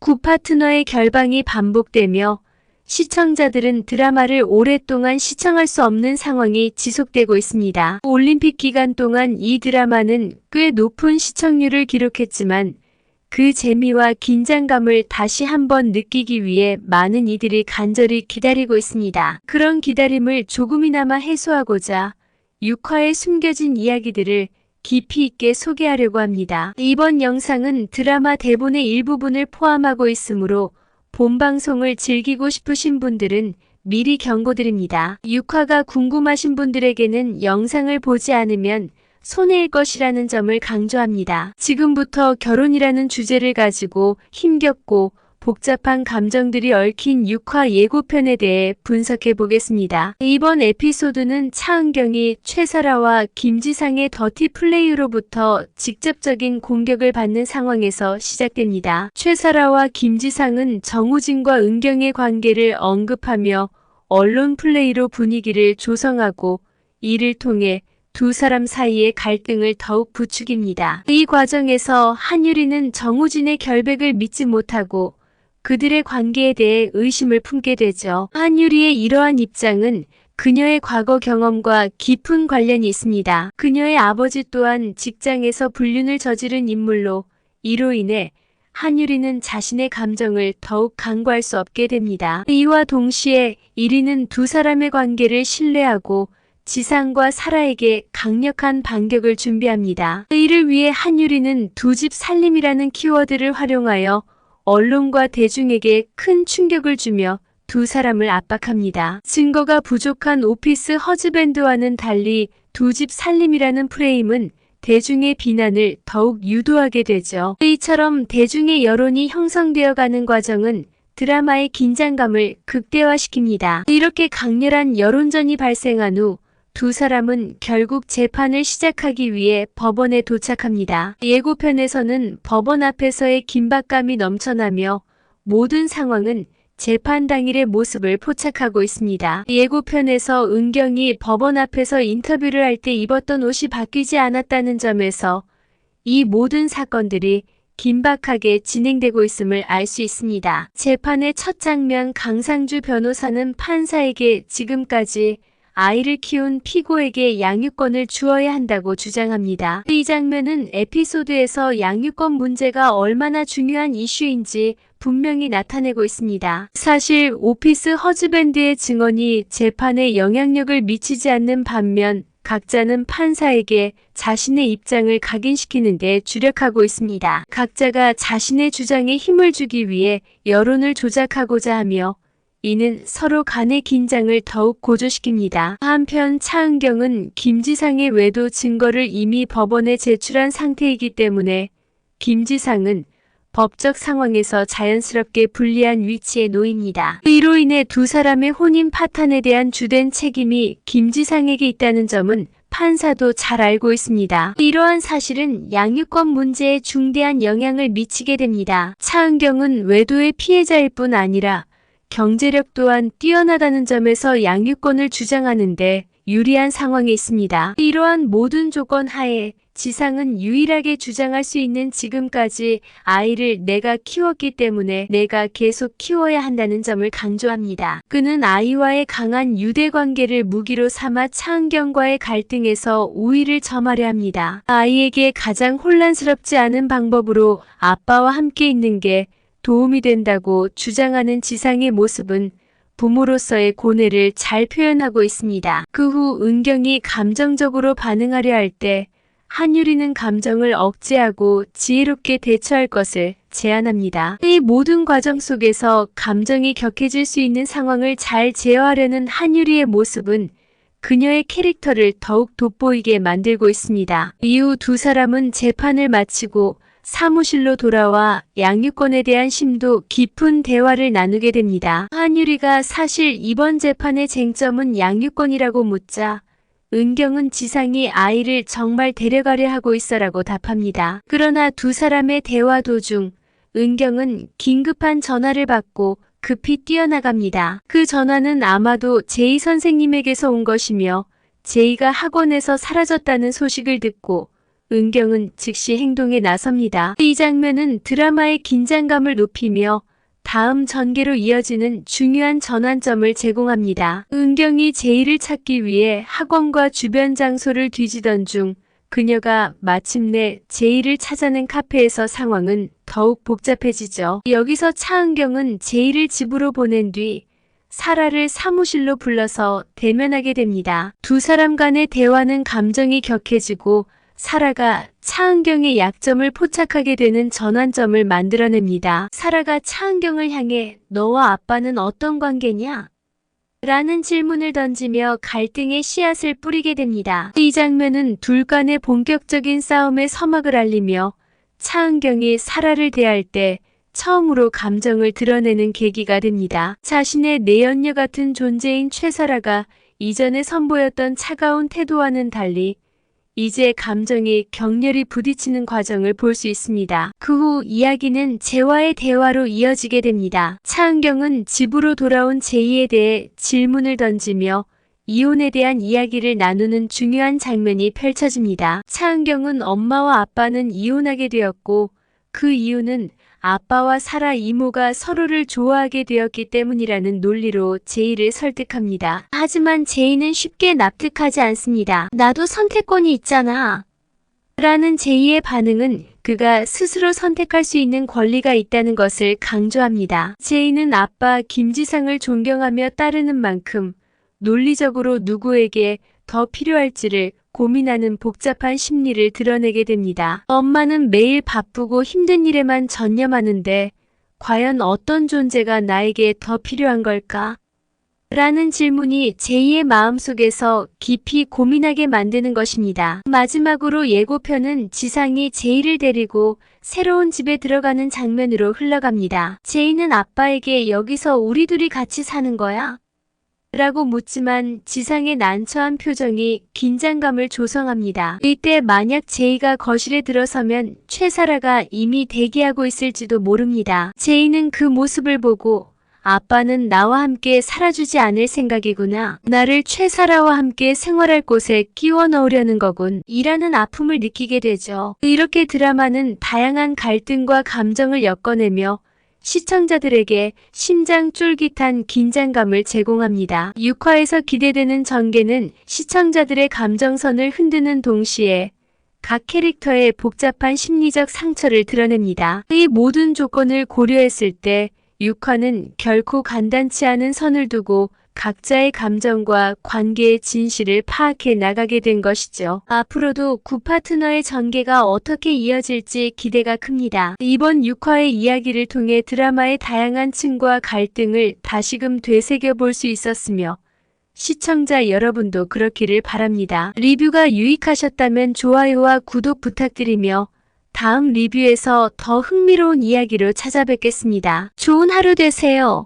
구파트너의 결방이 반복되며 시청자들은 드라마를 오랫동안 시청할 수 없는 상황이 지속되고 있습니다. 올림픽 기간 동안 이 드라마는 꽤 높은 시청률을 기록했지만 그 재미와 긴장감을 다시 한번 느끼기 위해 많은 이들이 간절히 기다리고 있습니다. 그런 기다림을 조금이나마 해소하고자 6화에 숨겨진 이야기들을 깊이 있게 소개하려고 합니다. 이번 영상은 드라마 대본의 일부분을 포함하고 있으므로 본방송을 즐기고 싶으신 분들은 미리 경고드립니다. 6화가 궁금하신 분들에게는 영상을 보지 않으면 손해일 것이라는 점을 강조합니다. 지금부터 결혼이라는 주제를 가지고 힘겹고 복잡한 감정들이 얽힌 6화 예고편에 대해 분석해 보겠습니다. 이번 에피소드는 차은경이 최설아와 김지상의 더티 플레이로부터 직접적인 공격을 받는 상황에서 시작됩니다. 최설아와 김지상은 정우진과 은경의 관계를 언급하며 언론 플레이로 분위기를 조성하고 이를 통해 두 사람 사이의 갈등을 더욱 부추깁니다. 이 과정에서 한유리는 정우진의 결백을 믿지 못하고 그들의 관계에 대해 의심을 품게 되죠. 한유리의 이러한 입장은 그녀의 과거 경험과 깊은 관련이 있습니다. 그녀의 아버지 또한 직장에서 불륜을 저지른 인물로 이로 인해 한유리는 자신의 감정을 더욱 강구할 수 없게 됩니다. 이와 동시에 이리는 두 사람의 관계를 신뢰하고 지상과 사라에게 강력한 반격을 준비합니다. 이를 위해 한유리는 두 집 살림이라는 키워드를 활용하여 언론과 대중에게 큰 충격을 주며 두 사람을 압박합니다. 증거가 부족한 오피스 허즈밴드와는 달리 두 집 살림이라는 프레임은 대중의 비난을 더욱 유도하게 되죠. 이처럼 대중의 여론이 형성되어가는 과정은 드라마의 긴장감을 극대화시킵니다. 이렇게 강렬한 여론전이 발생한 후 두 사람은 결국 재판을 시작하기 위해 법원에 도착합니다. 예고편에서는 법원 앞에서의 긴박감이 넘쳐나며 모든 상황은 재판 당일의 모습을 포착하고 있습니다. 예고편에서 은경이 법원 앞에서 인터뷰를 할 때 입었던 옷이 바뀌지 않았다는 점에서 이 모든 사건들이 긴박하게 진행되고 있음을 알 수 있습니다. 재판의 첫 장면, 강상주 변호사는 판사에게 지금까지 아이를 키운 피고에게 양육권을 주어야 한다고 주장합니다. 이 장면은 에피소드에서 양육권 문제가 얼마나 중요한 이슈인지 분명히 나타내고 있습니다. 사실 오피스 허즈밴드의 증언이 재판에 영향력을 미치지 않는 반면 각자는 판사에게 자신의 입장을 각인시키는 데 주력하고 있습니다. 각자가 자신의 주장에 힘을 주기 위해 여론을 조작하고자 하며 이는 서로 간의 긴장을 더욱 고조시킵니다. 한편 차은경은 김지상의 외도 증거를 이미 법원에 제출한 상태이기 때문에 김지상은 법적 상황에서 자연스럽게 불리한 위치에 놓입니다. 이로 인해 두 사람의 혼인 파탄에 대한 주된 책임이 김지상에게 있다는 점은 판사도 잘 알고 있습니다. 이러한 사실은 양육권 문제에 중대한 영향을 미치게 됩니다. 차은경은 외도의 피해자일 뿐 아니라 경제력 또한 뛰어나다는 점에서 양육권을 주장하는데 유리한 상황에 있습니다. 이러한 모든 조건 하에 지상은 유일하게 주장할 수 있는 지금까지 아이를 내가 키웠기 때문에 내가 계속 키워야 한다는 점을 강조합니다. 그는 아이와의 강한 유대관계를 무기로 삼아 차은경과의 갈등에서 우위를 점하려 합니다. 아이에게 가장 혼란스럽지 않은 방법으로 아빠와 함께 있는 게 도움이 된다고 주장하는 지상의 모습은 부모로서의 고뇌를 잘 표현하고 있습니다. 그 후 은경이 감정적으로 반응하려 할 때 한유리는 감정을 억제하고 지혜롭게 대처할 것을 제안합니다. 이 모든 과정 속에서 감정이 격해질 수 있는 상황을 잘 제어하려는 한유리의 모습은 그녀의 캐릭터를 더욱 돋보이게 만들고 있습니다. 이후 두 사람은 재판을 마치고 사무실로 돌아와 양육권에 대한 심도 깊은 대화를 나누게 됩니다. 한유리가 사실 이번 재판의 쟁점은 양육권이라고 묻자 은경은 지상이 아이를 정말 데려가려 하고 있어라고 답합니다. 그러나 두 사람의 대화 도중 은경은 긴급한 전화를 받고 급히 뛰어나갑니다. 그 전화는 아마도 제이 선생님에게서 온 것이며 제이가 학원에서 사라졌다는 소식을 듣고 은경은 즉시 행동에 나섭니다. 이 장면은 드라마의 긴장감을 높이며 다음 전개로 이어지는 중요한 전환점을 제공합니다. 은경이 제이를 찾기 위해 학원과 주변 장소를 뒤지던 중 그녀가 마침내 제이를 찾아낸 카페에서 상황은 더욱 복잡해지죠. 여기서 차은경은 제이를 집으로 보낸 뒤 사라를 사무실로 불러서 대면하게 됩니다. 두 사람 간의 대화는 감정이 격해지고 사라가 차은경의 약점을 포착하게 되는 전환점을 만들어냅니다. 사라가 차은경을 향해 너와 아빠는 어떤 관계냐? 라는 질문을 던지며 갈등의 씨앗을 뿌리게 됩니다. 이 장면은 둘 간의 본격적인 싸움의 서막을 알리며 차은경이 사라를 대할 때 처음으로 감정을 드러내는 계기가 됩니다. 자신의 내연녀 같은 존재인 최사라가 이전에 선보였던 차가운 태도와는 달리 이제 감정이 격렬히 부딪히는 과정을 볼 수 있습니다. 그 후 이야기는 재와의 대화로 이어지게 됩니다. 차은경은 집으로 돌아온 제이에 대해 질문을 던지며 이혼에 대한 이야기를 나누는 중요한 장면이 펼쳐집니다. 차은경은 엄마와 아빠는 이혼하게 되었고 그 이유는 아빠와 사라 이모가 서로를 좋아하게 되었기 때문이라는 논리로 제이를 설득합니다. 하지만 제이는 쉽게 납득하지 않습니다. 나도 선택권이 있잖아. 라는 제이의 반응은 그가 스스로 선택할 수 있는 권리가 있다는 것을 강조합니다. 제이는 아빠 김지상을 존경하며 따르는 만큼 논리적으로 누구에게 더 필요할지를 고민하는 복잡한 심리를 드러내게 됩니다. 엄마는 매일 바쁘고 힘든 일에만 전념하는데 과연 어떤 존재가 나에게 더 필요한 걸까? 라는 질문이 제이의 마음속에서 깊이 고민하게 만드는 것입니다. 마지막으로 예고편은 지상이 제이를 데리고 새로운 집에 들어가는 장면으로 흘러갑니다. 제이는 아빠에게 여기서 우리 둘이 같이 사는 거야? 라고 묻지만 지상의 난처한 표정이 긴장감을 조성합니다. 이때 만약 제이가 거실에 들어서면 최사라가 이미 대기하고 있을지도 모릅니다. 제이는 그 모습을 보고 아빠는 나와 함께 살아주지 않을 생각이구나. 나를 최사라와 함께 생활할 곳에 끼워 넣으려는 거군. 이라는 아픔을 느끼게 되죠. 이렇게 드라마는 다양한 갈등과 감정을 엮어내며 시청자들에게 심장 쫄깃한 긴장감을 제공합니다. 6화에서 기대되는 전개는 시청자들의 감정선을 흔드는 동시에 각 캐릭터의 복잡한 심리적 상처를 드러냅니다. 이 모든 조건을 고려했을 때 6화는 결코 간단치 않은 선을 두고 각자의 감정과 관계의 진실을 파악해 나가게 된 것이죠. 앞으로도 구파트너의 전개가 어떻게 이어질지 기대가 큽니다. 이번 6화의 이야기를 통해 드라마의 다양한 층과 갈등을 다시금 되새겨 볼 수 있었으며 시청자 여러분도 그렇기를 바랍니다. 리뷰가 유익하셨다면 좋아요와 구독 부탁드리며 다음 리뷰에서 더 흥미로운 이야기로 찾아뵙겠습니다. 좋은 하루 되세요.